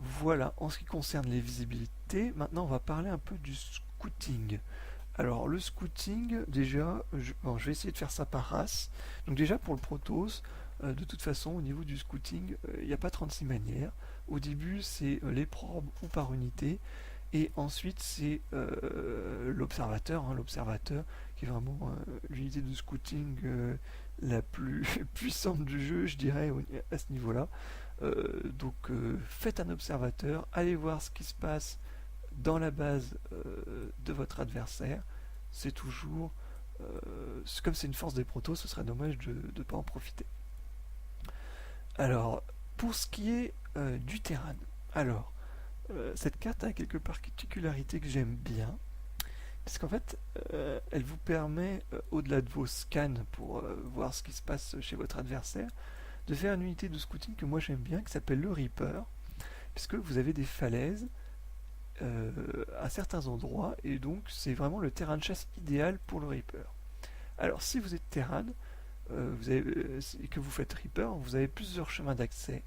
Voilà, en ce qui concerne les visibilités, maintenant on va parler un peu du scouting. Alors le scouting, déjà, bon, je vais essayer de faire ça par race. Donc déjà pour le Protoss, de toute façon au niveau du scouting, il n'y a pas 36 manières. Au début c'est les probes ou par unité, et ensuite c'est l'observateur, hein, l'observateur qui est vraiment l'unité de scouting la plus puissante du jeu, je dirais, à ce niveau-là. Faites un observateur, allez voir ce qui se passe dans la base de votre adversaire. C'est toujours, comme c'est une force des protos, ce serait dommage de ne pas en profiter. Alors, pour ce qui est du Terran, alors, cette carte a quelques particularités que j'aime bien, parce qu'en fait, elle vous permet, au-delà de vos scans pour voir ce qui se passe chez votre adversaire, de faire une unité de scouting que moi j'aime bien, qui s'appelle le Reaper, puisque vous avez des falaises à certains endroits, et donc c'est vraiment le terrain de chasse idéal pour le Reaper. Alors si vous êtes Terran, et que vous faites Reaper, vous avez plusieurs chemins d'accès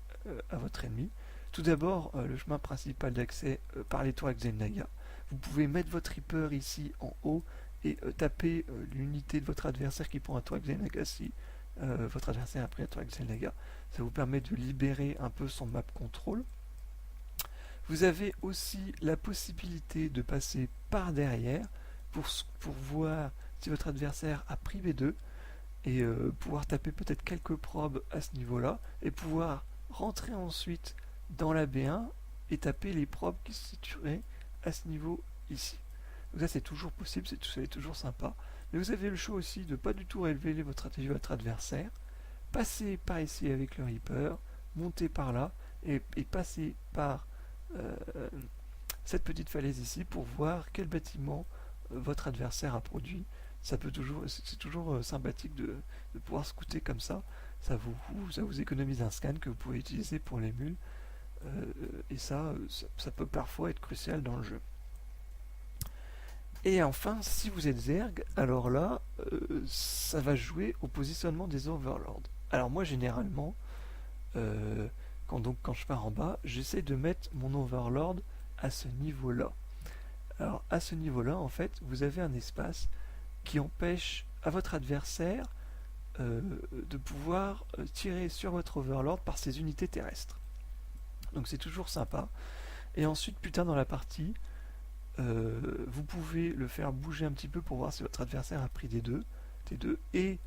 à votre ennemi. Tout d'abord, le chemin principal d'accès par les tours Xel'Naga. Vous pouvez mettre votre Reaper ici en haut et taper l'unité de votre adversaire qui prend un tour Xel'Naga si votre adversaire a pris un tour Xel'Naga. Ça vous permet de libérer un peu son map control. Vous avez aussi la possibilité de passer par derrière pour voir si votre adversaire a pris B2 et pouvoir taper peut-être quelques probes à ce niveau-là et pouvoir rentrer ensuite dans la B1 et taper les probes qui se situeraient à ce niveau ici. Donc ça c'est toujours possible, c'est toujours sympa. Mais vous avez le choix aussi de ne pas du tout révéler votre stratégie à votre adversaire, passer par ici avec le Reaper, monter par là et passer par euh, cette petite falaise ici pour voir quel bâtiment votre adversaire a produit. C'est toujours sympathique de pouvoir scouter comme ça. Ça vous économise un scan que vous pouvez utiliser pour les mules. Et ça peut parfois être crucial dans le jeu. Et enfin, si vous êtes Zerg, alors là, ça va jouer au positionnement des Overlords. Alors moi, généralement, euh, quand je pars en bas, j'essaie de mettre mon Overlord à ce niveau-là. Alors à ce niveau-là, en fait, vous avez un espace qui empêche à votre adversaire euh, de pouvoir tirer sur votre Overlord par ses unités terrestres. Donc c'est toujours sympa. Et ensuite, plus tard dans la partie, vous pouvez le faire bouger un petit peu pour voir si votre adversaire a pris des T2, et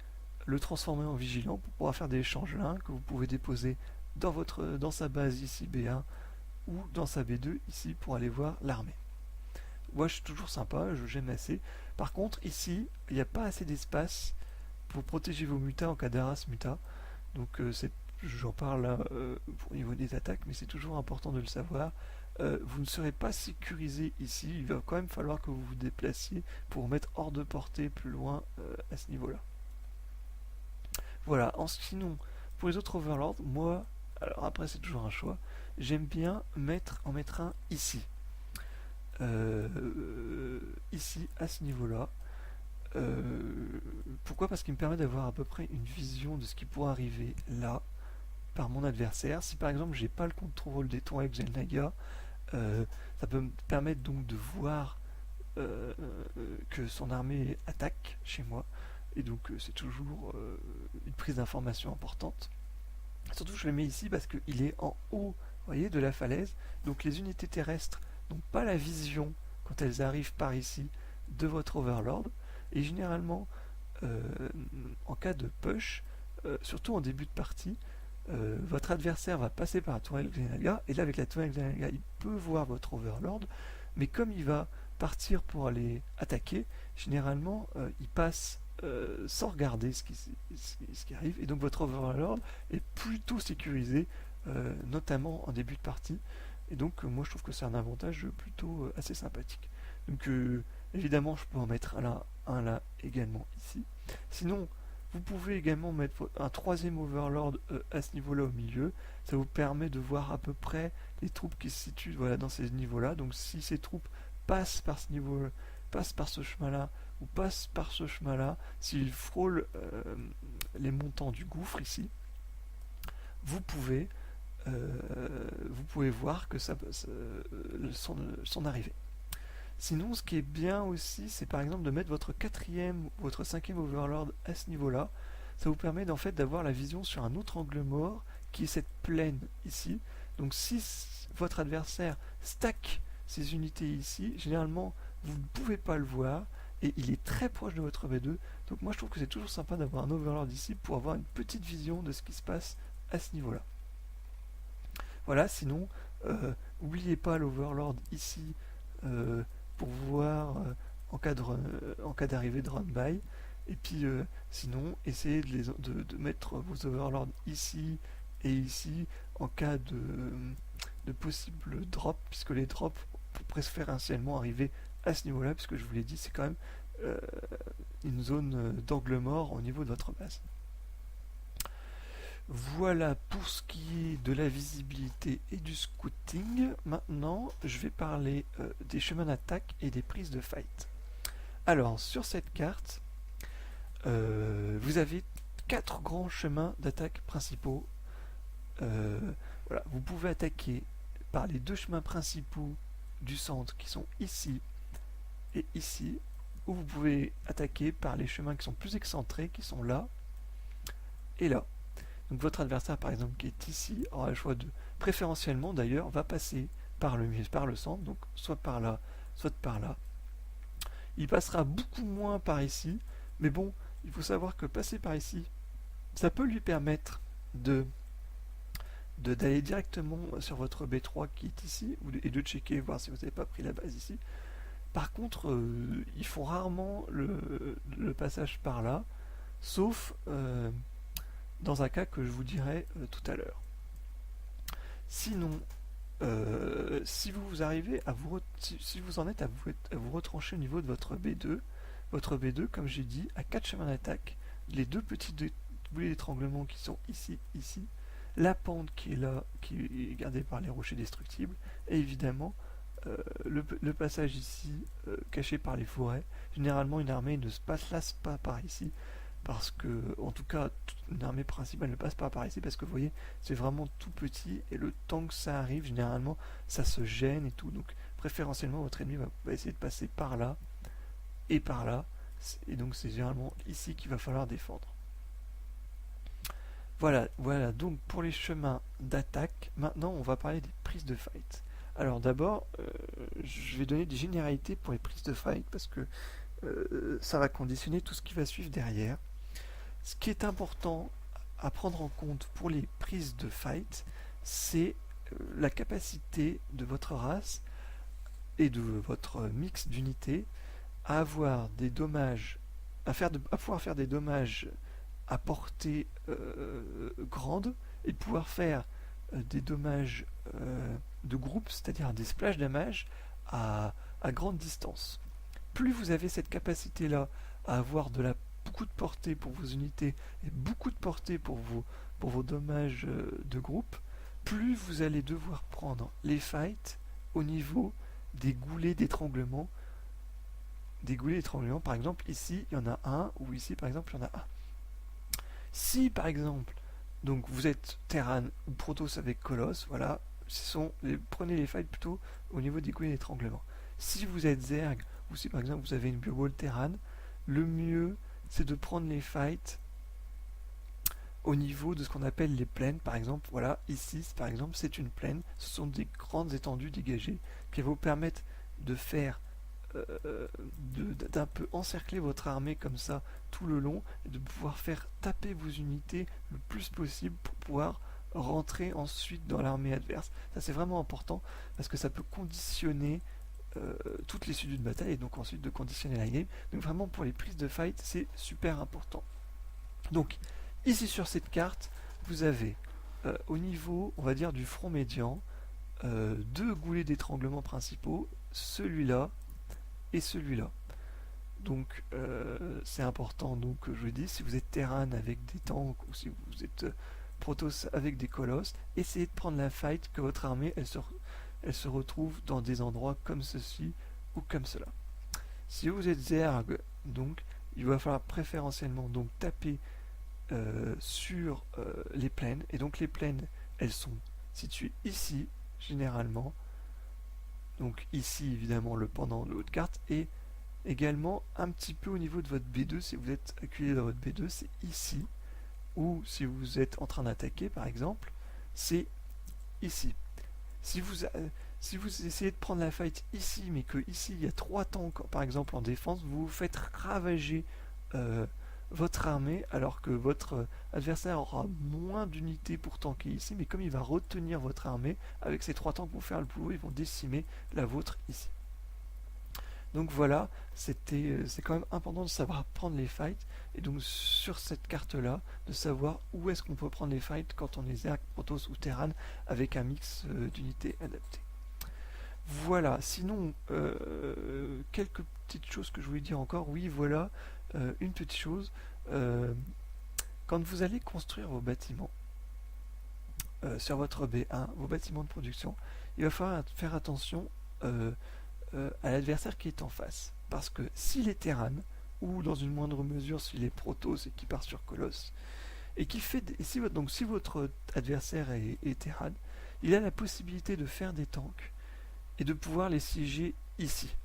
le transformer en vigilant pour pouvoir faire des échanges là que vous pouvez déposer dans sa base ici B1 ou dans sa B2 ici pour aller voir l'armée. Moi, je suis toujours sympa, j'aime assez. Par contre, ici, il n'y a pas assez d'espace pour protéger vos mutas en cas d'Aras muta. Donc, j'en parle là au niveau des attaques, mais c'est toujours important de le savoir. Vous ne serez pas sécurisé ici, il va quand même falloir que vous vous déplaciez pour vous mettre hors de portée plus loin à ce niveau-là. Voilà, sinon, pour les autres overlords, moi, alors après c'est toujours un choix, j'aime bien en mettre un ici. Ici, à ce niveau-là. Pourquoi? Parce qu'il me permet d'avoir à peu près une vision de ce qui pourrait arriver là par mon adversaire. Si par exemple j'ai pas le contrôle des tours avec Xel'Naga, ça peut me permettre donc de voir que son armée attaque chez moi. Et donc c'est toujours une prise d'information importante. Surtout je le mets ici parce qu'il est en haut, vous voyez, de la falaise. Donc les unités terrestres n'ont pas la vision quand elles arrivent par ici de votre overlord. Et généralement, euh, en cas de push, surtout en début de partie, votre adversaire va passer par la tourelle Xel'Naga, et là avec la tourelle Xel'Naga, il peut voir votre overlord, mais comme il va partir pour aller attaquer, généralement il passe sans regarder ce qui arrive, et donc votre overlord est plutôt sécurisé, notamment en début de partie, et donc moi je trouve que c'est un avantage plutôt assez sympathique. Donc évidemment je peux en mettre un là également ici. Sinon, vous pouvez également mettre un troisième overlord à ce niveau-là au milieu. Ça vous permet de voir à peu près les troupes qui se situent, voilà, dans ces niveaux-là. Donc si ces troupes passent par ce niveau, passent par ce chemin-là ou passent par ce chemin-là, s'ils frôlent les montants du gouffre ici, vous pouvez vous pouvez voir que son arrivée. Sinon, ce qui est bien aussi, c'est par exemple de mettre votre quatrième ou votre cinquième Overlord à ce niveau-là. Ça vous permet d'en fait d'avoir la vision sur un autre angle mort qui est cette plaine ici. Donc si votre adversaire stack ses unités ici, généralement vous ne pouvez pas le voir et il est très proche de votre V2. Donc moi je trouve que c'est toujours sympa d'avoir un Overlord ici pour avoir une petite vision de ce qui se passe à ce niveau-là. Voilà, sinon, n'oubliez pas l'Overlord ici pour voir en cas d'arrivée de run-by. Et puis sinon, essayez de mettre vos overlords ici et ici en cas de possible drop, puisque les drops préférentiellement arriver à ce niveau-là, puisque je vous l'ai dit, c'est quand même euh, une zone d'angle mort au niveau de votre base. Voilà pour ce qui est de la visibilité et du scouting. Maintenant, je vais parler des chemins d'attaque et des prises de fight. Alors, sur cette carte, vous avez 4 grands chemins d'attaque principaux. Voilà, vous pouvez attaquer par les 2 chemins principaux du centre qui sont ici et ici, ou vous pouvez attaquer par les chemins qui sont plus excentrés, qui sont là et là. Donc votre adversaire par exemple qui est ici aura le choix de, préférentiellement d'ailleurs, va passer par le centre, donc soit par là, soit par là. Il passera beaucoup moins par ici, mais bon, il faut savoir que passer par ici, ça peut lui permettre d'aller directement sur votre B3 qui est ici, et de checker, voir si vous n'avez pas pris la base ici. Par contre, ils font rarement le passage par là, sauf dans un cas que je vous dirai tout à l'heure. Sinon, si vous arrivez à si vous en êtes à vous retrancher au niveau de votre B2, comme j'ai dit, à 4 chemins d'attaque, les 2 petits boulets d'étranglement qui sont ici, ici, la pente qui est là, qui est gardée par les rochers destructibles, et évidemment le passage ici, caché par les forêts. Généralement, une armée ne se passe pas par ici, parce que, en tout cas, une armée principale ne passe pas par ici, parce que vous voyez, c'est vraiment tout petit, et le temps que ça arrive, généralement, ça se gêne et tout. Donc, préférentiellement, votre ennemi va essayer de passer par là, et par là, et donc c'est généralement ici qu'il va falloir défendre. Voilà, donc pour les chemins d'attaque, maintenant on va parler des prises de fight. Alors d'abord, je vais donner des généralités pour les prises de fight parce que ça va conditionner tout ce qui va suivre derrière. Ce qui est important à prendre en compte pour les prises de fight, c'est la capacité de votre race et de votre mix d'unités à avoir des dommages, à pouvoir faire des dommages à portée grande et de pouvoir faire des dommages de groupe, c'est-à-dire des splash damage à grande distance. Plus vous avez cette capacité-là à avoir beaucoup de portée pour vos unités et beaucoup de portée pour vos dommages de groupe, plus vous allez devoir prendre les fights au niveau des goulets d'étranglement. Des goulets d'étranglement, par exemple, ici, il y en a un, ou ici, par exemple, il y en a un. Si, par exemple, donc vous êtes Terran ou Protoss avec Colosse, voilà, prenez les fights plutôt au niveau des goulets d'étranglement. Si vous êtes Zerg, ou si par exemple vous avez une Bioball Terran, le mieux, c'est de prendre les fights au niveau de ce qu'on appelle les plaines. Par exemple, voilà, ici, par exemple, c'est une plaine. Ce sont des grandes étendues dégagées qui vont vous permettre de faire d'un peu encercler votre armée comme ça tout le long et de pouvoir faire taper vos unités le plus possible pour pouvoir rentrer ensuite dans l'armée adverse. Ça c'est vraiment important parce que ça peut conditionner toutes les suites d'une bataille et donc ensuite de conditionner la game. Donc vraiment pour les prises de fight c'est super important. Donc ici sur cette carte vous avez au niveau on va dire du front médian 2 goulets d'étranglement principaux, celui-là et celui-là. Donc c'est important, donc je vous dis, si vous êtes Terran avec des tanks ou si vous êtes Protoss avec des colosses, essayez de prendre la fight que votre armée elle se retrouve dans des endroits comme ceci ou comme cela. Si vous êtes Zerg, donc il va falloir préférentiellement donc taper sur les plaines, et donc les plaines elles sont situé ici, généralement. Donc ici, évidemment, le pendant de votre carte, et également un petit peu au niveau de votre B2, si vous êtes acculé dans votre B2, c'est ici, ou si vous êtes en train d'attaquer, par exemple, c'est ici. Si vous, si vous essayez de prendre la fight ici, mais que ici il y a 3 tanks par exemple en défense, vous vous faites ravager votre armée, alors que votre adversaire aura moins d'unités pour tanker ici, mais comme il va retenir votre armée, avec ces 3 tanks pour faire le boulot, ils vont décimer la vôtre ici. Donc voilà, c'est quand même important de savoir prendre les fights, et donc sur cette carte là, de savoir où est-ce qu'on peut prendre les fights quand on est Zerg, Protoss ou Terran, avec un mix d'unités adaptées. Voilà, sinon, quelques petites choses que je voulais dire encore. Oui, voilà, une petite chose. euh, Quand vous allez construire vos bâtiments sur votre B1, vos bâtiments de production, il va falloir faire attention à l'adversaire qui est en face. Parce que s'il est Terran, ou dans une moindre mesure s'il est Protoss et qui part sur Colosse, et qui fait donc si votre adversaire est Terran, il a la possibilité de faire des tanks et de pouvoir les siéger ici.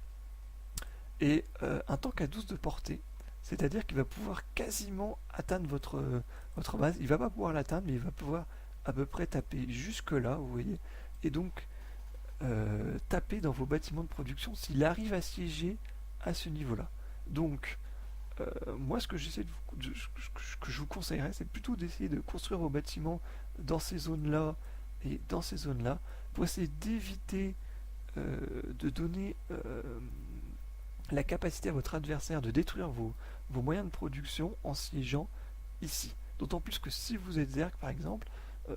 Et un tank à 12 de portée, c'est-à-dire qu'il va pouvoir quasiment atteindre votre base. Il va pas pouvoir l'atteindre, mais il va pouvoir à peu près taper jusque là, vous voyez. Et donc taper dans vos bâtiments de production s'il arrive à siéger à ce niveau-là. Donc moi, ce que je vous conseillerais, c'est plutôt d'essayer de construire vos bâtiments dans ces zones-là et dans ces zones-là pour essayer d'éviter de donner la capacité à votre adversaire de détruire vos moyens de production en siégeant ici. D'autant plus que si vous êtes Zerg par exemple, euh,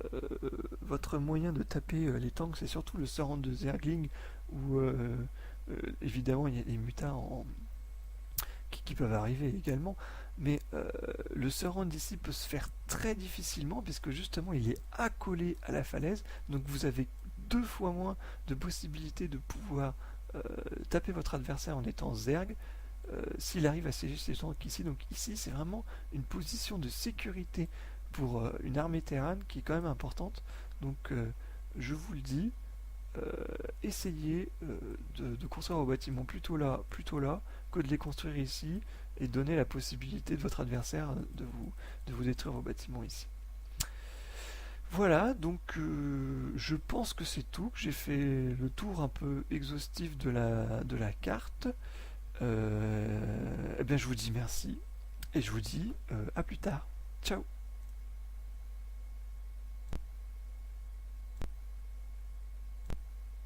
votre moyen de taper les tanks c'est surtout le surround de Zergling où évidemment il y a des mutas qui peuvent arriver également, mais le surround ici peut se faire très difficilement puisque justement il est accolé à la falaise, donc vous avez 2 fois moins de possibilités de pouvoir taper votre adversaire en étant Zerg s'il arrive à siéger ces tanks ici. Donc ici c'est vraiment une position de sécurité pour une armée terrane qui est quand même importante. Donc je vous le dis, essayez de construire vos bâtiments plutôt là que de les construire ici et donner la possibilité de votre adversaire de vous détruire vos bâtiments ici. Voilà, donc je pense que c'est tout, que j'ai fait le tour un peu exhaustif de la carte. Eh bien je vous dis merci et je vous dis à plus tard. Ciao.